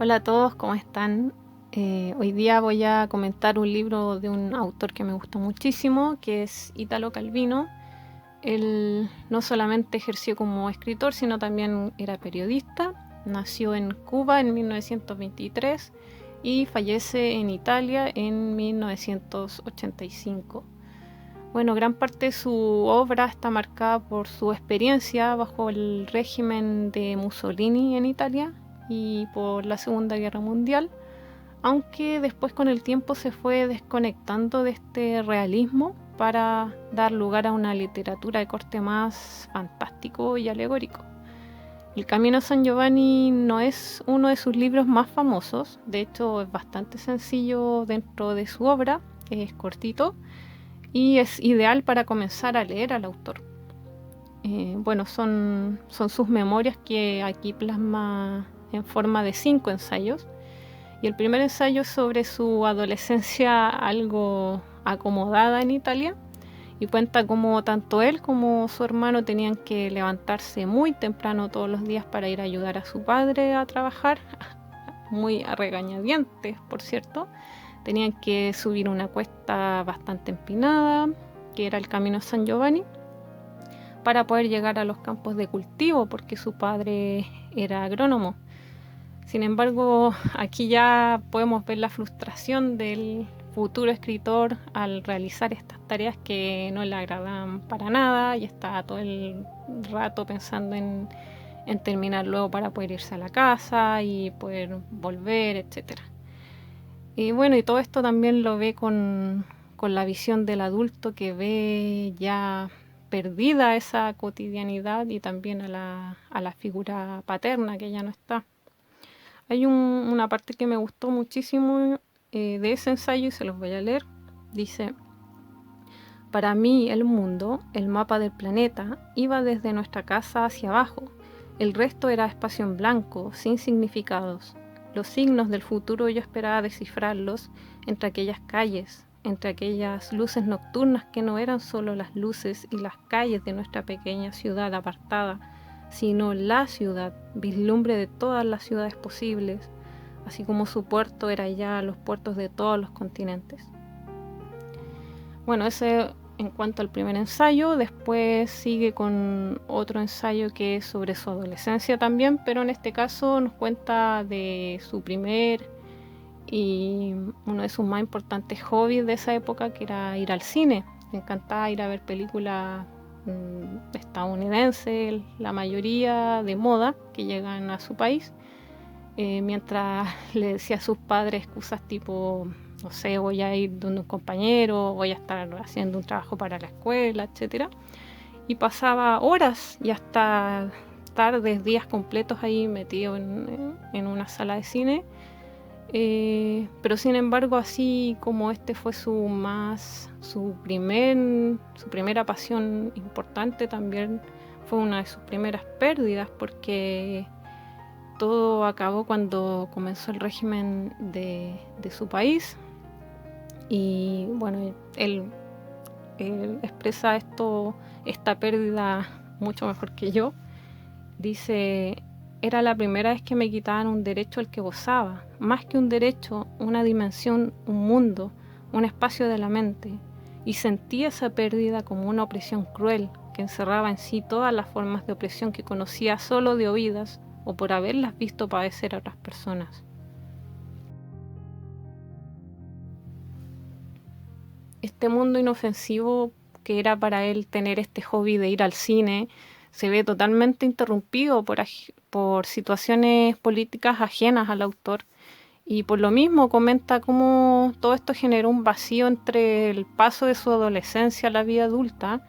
Hola a todos, ¿cómo están? Hoy día voy a comentar un libro de un autor que me gusta muchísimo, que es Italo Calvino. Él no solamente ejerció como escritor, sino también era periodista. Nació en Cuba en 1923 y fallece en Italia en 1985. Bueno, gran parte de su obra está marcada por su experiencia bajo el régimen de Mussolini en Italia y por la Segunda Guerra Mundial, aunque después con el tiempo se fue desconectando de este realismo para dar lugar a una literatura de corte más fantástico y alegórico. El Camino a San Giovanni no es uno de sus libros más famosos, de hecho es bastante sencillo dentro de su obra, es cortito y es ideal para comenzar a leer al autor. Son sus memorias que aquí plasma en forma de 5 ensayos. Y el primer ensayo es sobre su adolescencia algo acomodada en Italia y cuenta cómo tanto él como su hermano tenían que levantarse muy temprano todos los días para ir a ayudar a su padre a trabajar, muy a regañadientes, por cierto. Tenían que subir una cuesta bastante empinada, que era el Camino San Giovanni, para poder llegar a los campos de cultivo, porque su padre era agrónomo. Sin embargo, aquí ya podemos ver la frustración del futuro escritor al realizar estas tareas que no le agradan para nada y está todo el rato pensando en terminar luego para poder irse a la casa y poder volver, etc. Y bueno, y todo esto también lo ve con la visión del adulto que ve ya perdida esa cotidianidad y también a la figura paterna que ya no está. Hay una parte que me gustó muchísimo de ese ensayo y se los voy a leer. Dice: para mí el mundo, el mapa del planeta, iba desde nuestra casa hacia abajo. El resto era espacio en blanco, sin significados. Los signos del futuro yo esperaba descifrarlos entre aquellas calles, entre aquellas luces nocturnas que no eran solo las luces y las calles de nuestra pequeña ciudad apartada, sino la ciudad, vislumbre de todas las ciudades posibles, así como su puerto era ya los puertos de todos los continentes. Bueno, ese en cuanto al primer ensayo. Después sigue con otro ensayo que es sobre su adolescencia también, pero en este caso nos cuenta de su primer y uno de sus más importantes hobbies de esa época, que era ir al cine. Le encantaba ir a ver películas estadounidenses, la mayoría de moda que llegan a su país, mientras le decía a sus padres excusas tipo, no sé, voy a ir donde un compañero, voy a estar haciendo un trabajo para la escuela, etcétera. Y pasaba horas y hasta tardes, días completos ahí metido en una sala de cine. Pero sin embargo, así como este fue su primera pasión importante, también fue una de sus primeras pérdidas, porque todo acabó cuando comenzó el régimen de su país. Y bueno, él expresa esta pérdida mucho mejor que yo. Dice: era la primera vez que me quitaban un derecho al que gozaba, más que un derecho, una dimensión, un mundo, un espacio de la mente, y sentí esa pérdida como una opresión cruel que encerraba en sí todas las formas de opresión que conocía solo de oídas o por haberlas visto padecer a otras personas. Este mundo inofensivo que era para él tener este hobby de ir al cine se ve totalmente interrumpido por situaciones políticas ajenas al autor, y por lo mismo comenta cómo todo esto generó un vacío entre el paso de su adolescencia a la vida adulta,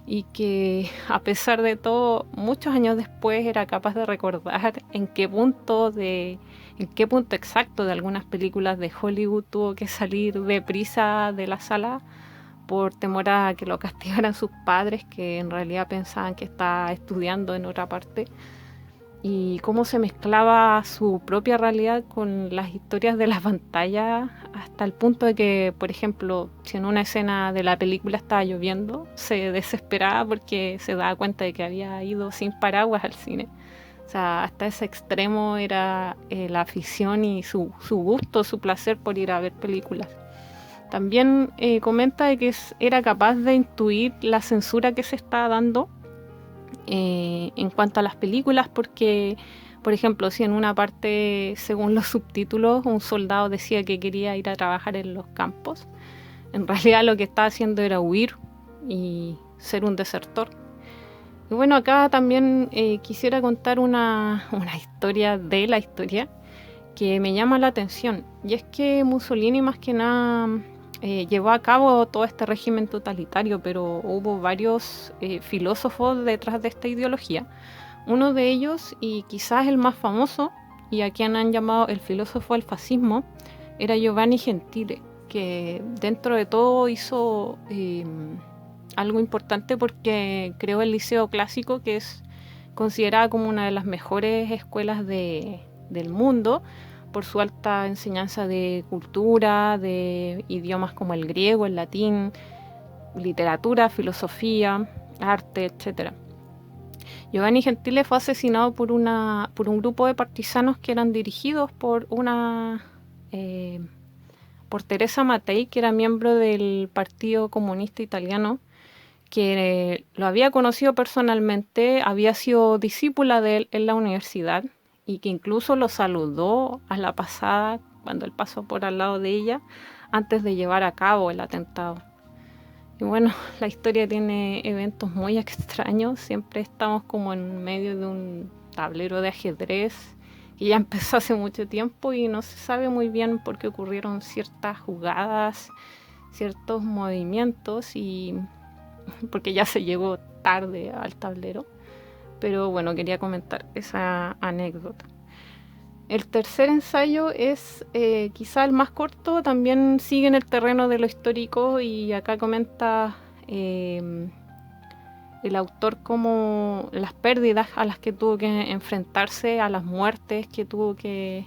y que a pesar de todo, muchos años después era capaz de recordar en qué punto exacto de algunas películas de Hollywood tuvo que salir deprisa de la sala por temor a que lo castigaran sus padres, que en realidad pensaban que estaba estudiando en otra parte, y cómo se mezclaba su propia realidad con las historias de la pantalla, hasta el punto de que, por ejemplo, si en una escena de la película estaba lloviendo, se desesperaba porque se daba cuenta de que había ido sin paraguas al cine. O sea, hasta ese extremo era la afición y su gusto, su placer por ir a ver películas. También comenta de que era capaz de intuir la censura que se está dando en cuanto a las películas, porque, por ejemplo, si en una parte, según los subtítulos, un soldado decía que quería ir a trabajar en los campos, en realidad lo que estaba haciendo era huir y ser un desertor. Y bueno, acá también quisiera contar una historia de la historia que me llama la atención. Y es que Mussolini más que nada llevó a cabo todo este régimen totalitario, pero hubo varios filósofos detrás de esta ideología. Uno de ellos, y quizás el más famoso, y a quien han llamado el filósofo del fascismo, era Giovanni Gentile, que dentro de todo hizo algo importante porque creó el Liceo Clásico, que es considerada como una de las mejores escuelas del mundo por su alta enseñanza de cultura, de idiomas como el griego, el latín, literatura, filosofía, arte, etc. Giovanni Gentile fue asesinado por un grupo de partisanos que eran dirigidos por por Teresa Mattei, que era miembro del Partido Comunista Italiano, que lo había conocido personalmente, había sido discípula de él en la universidad y que incluso lo saludó a la pasada cuando él pasó por al lado de ella antes de llevar a cabo el atentado. Y bueno, la historia tiene eventos muy extraños, siempre estamos como en medio de un tablero de ajedrez que ya empezó hace mucho tiempo y no se sabe muy bien por qué ocurrieron ciertas jugadas, ciertos movimientos y porque ya se llegó tarde al tablero. Pero bueno, quería comentar esa anécdota. El tercer ensayo es quizá el más corto, también sigue en el terreno de lo histórico y acá comenta el autor como las pérdidas a las que tuvo que enfrentarse, a las muertes que tuvo que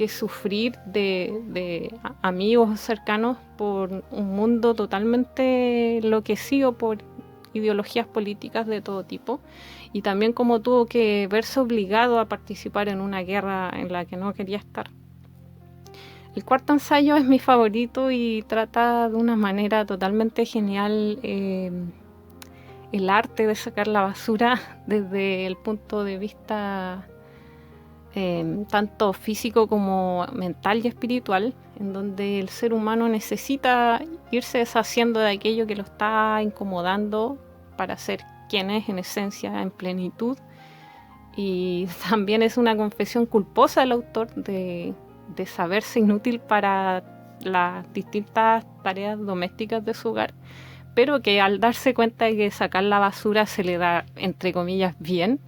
sufrir de amigos cercanos por un mundo totalmente enloquecido por ideologías políticas de todo tipo, y también cómo tuvo que verse obligado a participar en una guerra en la que no quería estar. El cuarto ensayo es mi favorito y trata de una manera totalmente genial el arte de sacar la basura desde el punto de vista tanto físico como mental y espiritual, en donde el ser humano necesita irse deshaciendo de aquello que lo está incomodando para ser quien es en esencia, en plenitud. Y también es una confesión culposa del autor de saberse inútil para las distintas tareas domésticas de su hogar, pero que al darse cuenta de que sacar la basura se le da, entre comillas, bien,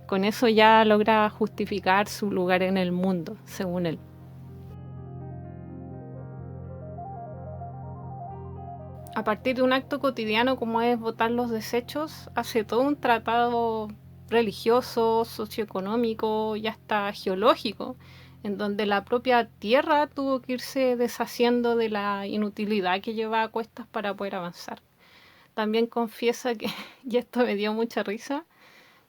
con eso ya logra justificar su lugar en el mundo, según él. A partir de un acto cotidiano como es botar los desechos, hace todo un tratado religioso, socioeconómico y hasta geológico, en donde la propia tierra tuvo que irse deshaciendo de la inutilidad que lleva a cuestas para poder avanzar. También confiesa que, y esto me dio mucha risa,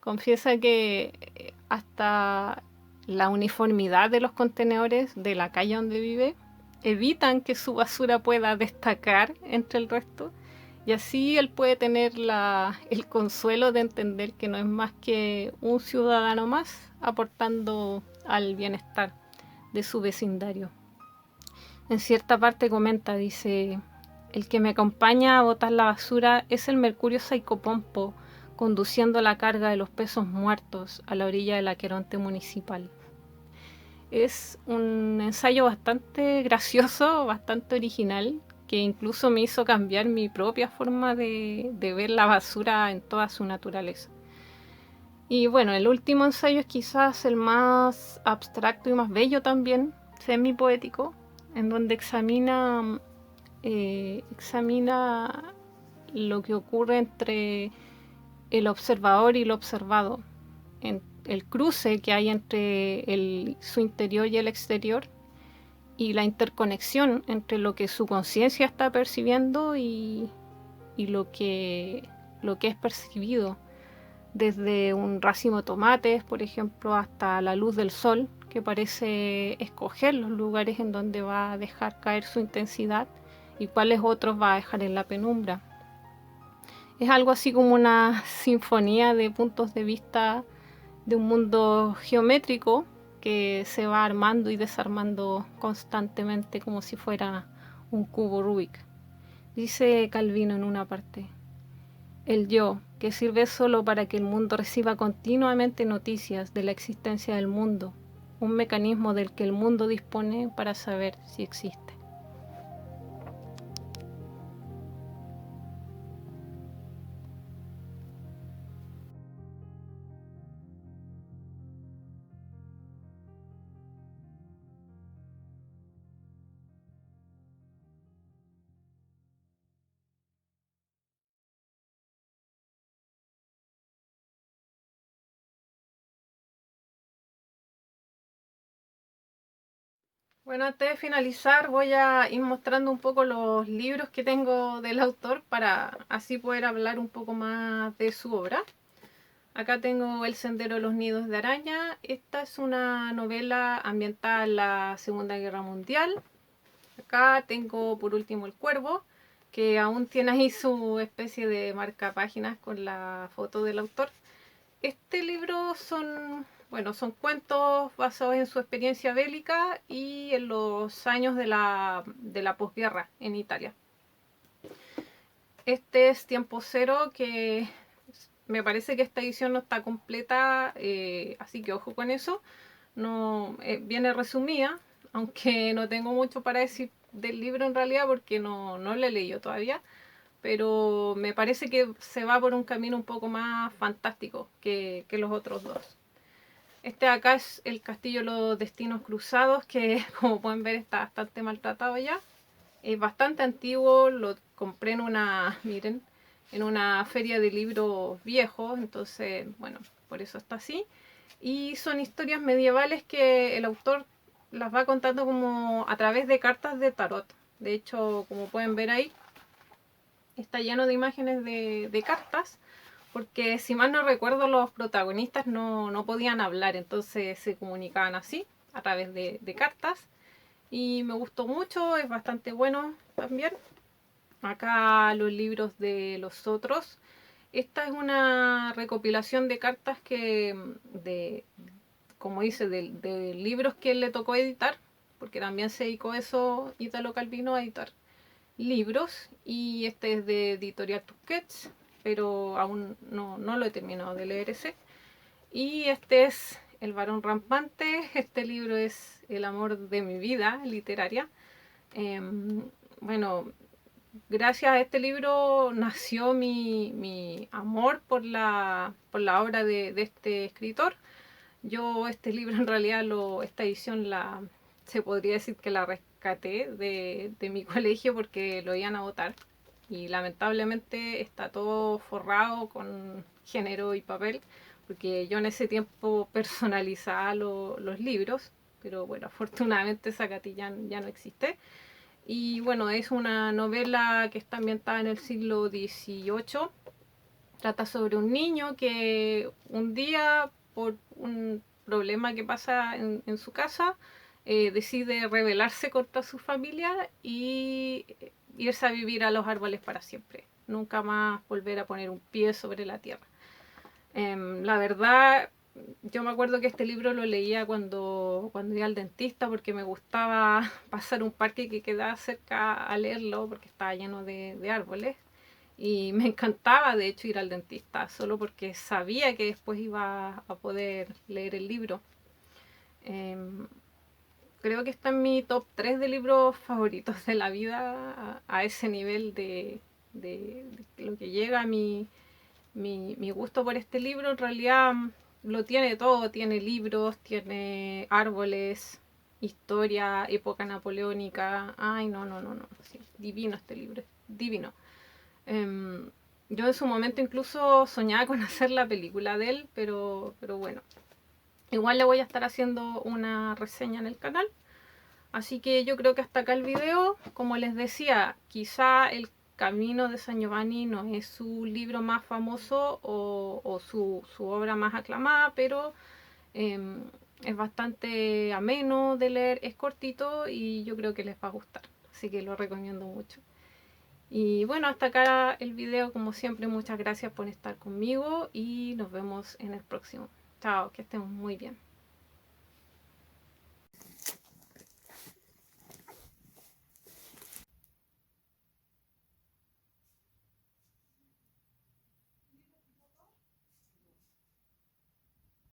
confiesa que hasta la uniformidad de los contenedores de la calle donde vive evitan que su basura pueda destacar entre el resto, y así él puede tener el consuelo de entender que no es más que un ciudadano más aportando al bienestar de su vecindario. En cierta parte comenta, dice: el que me acompaña a botar la basura es el Mercurio Saicopompo, conduciendo la carga de los pesos muertos a la orilla del Aqueronte municipal. Es un ensayo bastante gracioso, bastante original, que incluso me hizo cambiar mi propia forma de ver la basura en toda su naturaleza. Y bueno, el último ensayo es quizás el más abstracto y más bello también, semi-poético, en donde examina lo que ocurre entre el observador y lo observado, en el cruce que hay entre su interior y el exterior, y la interconexión entre lo que su conciencia está percibiendo y lo que es percibido desde un racimo de tomates, por ejemplo, hasta la luz del sol, que parece escoger los lugares en donde va a dejar caer su intensidad y cuáles otros va a dejar en la penumbra. Es algo así como una sinfonía de puntos de vista de un mundo geométrico que se va armando y desarmando constantemente como si fuera un cubo Rubik. Dice Calvino en una parte: el yo, que sirve solo para que el mundo reciba continuamente noticias de la existencia del mundo, un mecanismo del que el mundo dispone para saber si existe. Bueno, antes de finalizar voy a ir mostrando un poco los libros que tengo del autor para así poder hablar un poco más de su obra. Acá tengo El sendero de los nidos de araña. Esta es una novela ambientada en la Segunda Guerra Mundial. Acá tengo por último El cuervo, que aún tiene ahí su especie de marcapáginas con la foto del autor. Este libro son cuentos basados en su experiencia bélica y en los años de la posguerra en Italia. Este es Tiempo Cero, que me parece que esta edición no está completa, así que ojo con eso. No, viene resumida, aunque no tengo mucho para decir del libro en realidad porque no lo he leído todavía, pero me parece que se va por un camino un poco más fantástico que los otros dos. Este de acá es El castillo de los destinos cruzados, que como pueden ver está bastante maltratado ya. Es bastante antiguo, lo compré miren, en una feria de libros viejos, entonces, bueno, por eso está así. Y son historias medievales que el autor las va contando como a través de cartas de tarot. De hecho, como pueden ver ahí, está lleno de imágenes de cartas, porque si mal no recuerdo los protagonistas no podían hablar, entonces se comunicaban así, a través de cartas. Y me gustó mucho, es bastante bueno también. Acá los libros de los otros. Esta es una recopilación de cartas como dice, de libros que él le tocó editar, porque también se dedicó eso, Italo Calvino, a editar libros. Y este es de Editorial Tusquets, pero aún no lo he terminado de leer ese. Y este es El varón rampante. Este libro es el amor de mi vida literaria. Bueno, gracias a este libro nació mi amor por la obra de este escritor. Yo este libro en realidad, esta edición se podría decir que la rescaté de mi colegio porque lo iban a botar. Y lamentablemente está todo forrado con género y papel, porque yo en ese tiempo personalizaba los libros, pero bueno, afortunadamente esa catilla ya no existe. Y bueno, es una novela que está ambientada en el siglo XVIII. Trata sobre un niño que un día, por un problema que pasa en su casa, decide rebelarse contra su familia y irse a vivir a los árboles para siempre. Nunca más volver a poner un pie sobre la tierra. La verdad, yo me acuerdo que este libro lo leía cuando iba al dentista, porque me gustaba pasar un parque que quedaba cerca a leerlo porque estaba lleno de árboles. Y me encantaba, de hecho, ir al dentista, solo porque sabía que después iba a poder leer el libro. Em, Creo que está en mi top 3 de libros favoritos de la vida, a ese nivel de lo que llega a mi gusto por este libro. En realidad lo tiene todo: tiene libros, tiene árboles, historia, época napoleónica. Ay, no, sí, divino este libro, divino. Em, yo en su momento incluso soñaba con hacer la película de él, pero bueno, igual le voy a estar haciendo una reseña en el canal. Así que yo creo que hasta acá el video. Como les decía, quizá Camino de San Giovanni no es su libro más famoso o su obra más aclamada, pero es bastante ameno de leer, es cortito y yo creo que les va a gustar. Así que lo recomiendo mucho. Y bueno, hasta acá el video. Como siempre, muchas gracias por estar conmigo y nos vemos en el próximo. Chao, que estén muy bien.